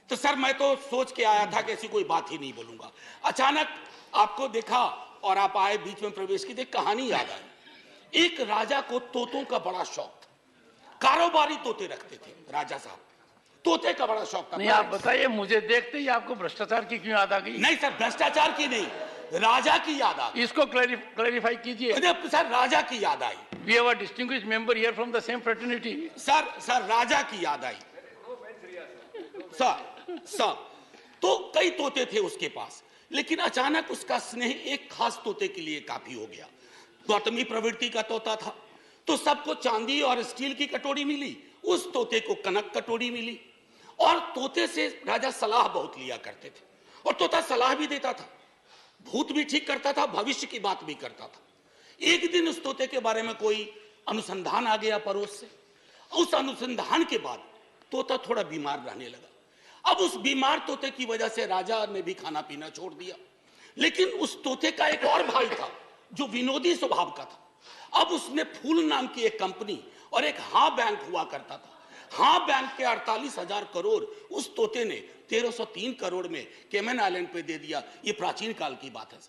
तो सर मैं तो सोच के आया था कि ऐसी कोई बात ही नहीं बोलूंगा। अचानक आपको देखा और आप आए, बीच में प्रवेश की, एक कहानी याद आई। एक राजा को तोतों का बड़ा शौक था, कारोबारी तोते रखते थे राजा साहब, तोते का बड़ा शौक था। नहीं, आप बताइए, मुझे देखते ही आपको भ्रष्टाचार की क्यों याद आ गई? नहीं सर, भ्रष्टाचार की नहीं, राजा की याद आ गई। इसको क्लैरिफाई कीजिए। सर राजा की याद आई। We have a distinguished member here from the same fraternity. Sir Raja की याद आई। सर तो कई तोते थे उसके पास, लेकिन अचानक उसका स्नेह एक खास तोते के लिए काफी हो गया। गौतमी प्रवृत्ति का तोता था, तो सबको चांदी और स्टील की कटोरी मिली, उस तोते को कनक कटोरी मिली। और तोते से राजा सलाह बहुत लिया करते थे, और तोता सलाह भी देता था, भूत भी ठीक करता था, भविष्य की बात भी करता था। एक दिन उस तोते के बारे में कोई अनुसंधान आ गया पड़ोस से। उस अनुसंधान के बाद तोता थोड़ा बीमार रहने लगा। अब उस बीमार तोते की वजह से राजा ने भी खाना पीना छोड़ दिया। लेकिन उस तोते का एक और भाई था जो विनोदी स्वभाव का था। अब उसने फूल नाम की एक कंपनी और एक हाँ बैंक हुआ करता था। हाँ बैंक के 48,000 करोड़ उस तोते ने 1303 करोड़ में केमन आइलैंड पे दे दिया। ये प्राचीन काल की बात है।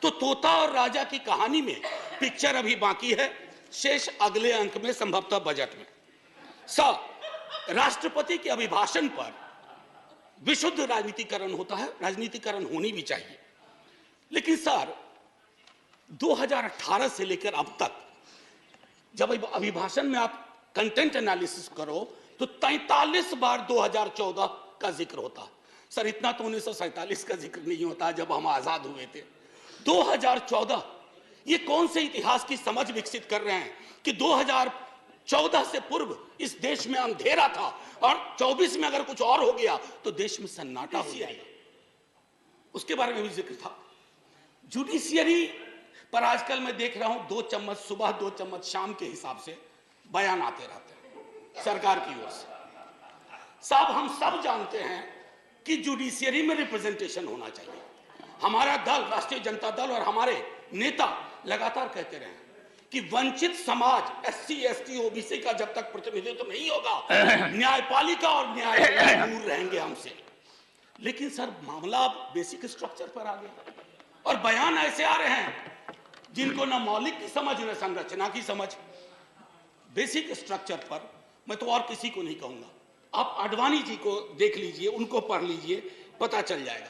तो तोता और राजा की कहानी में पिक्चर अभी बाकी है, शेष अगले अंक में, संभवतः बजट में। राष्ट्रपति के अभिभाषण पर विशुद्ध राजनीतिकरण होता है, राजनीतिकरण होनी भी चाहिए। लेकिन सर 2018 से लेकर अब तक जब अभिभाषण में आप कंटेंट एनालिसिस करो तो 43 बार 2014 का जिक्र होता है। सर इतना तो 1947 का जिक्र नहीं होता जब हम आजाद हुए थे। 2014, ये कौन से इतिहास की समझ विकसित कर रहे हैं कि 2014 से पूर्व इस देश में अंधेरा था और 24 में अगर कुछ और हो गया तो देश में सन्नाटा हो जाएगा। उसके बारे में भी जिक्र था। जुडिशियरी पर आजकल मैं देख रहा हूं 2 चम्मच सुबह 2 चम्मच शाम के हिसाब से बयान आते रहते हैं सरकार की ओर से। साहब हम सब जानते हैं कि जुडिशियरी में रिप्रेजेंटेशन होना चाहिए। हमारा दल, राष्ट्रीय जनता दल, और हमारे नेता लगातार कहते रहे कि वंचित समाज SC ST OBC का जब तक प्रतिनिधित्व नहीं होगा न्यायपालिका और न्याय दूर रहेंगे हमसे। लेकिन सर मामला बेसिक स्ट्रक्चर पर आ गया और बयान ऐसे आ रहे हैं जिनको न मौलिक की समझ न संरचना की समझ। बेसिक स्ट्रक्चर पर मैं तो और किसी को नहीं कहूंगा, आप आडवाणी जी को देख लीजिए, उनको पढ़ लीजिए, पता चल जाएगा।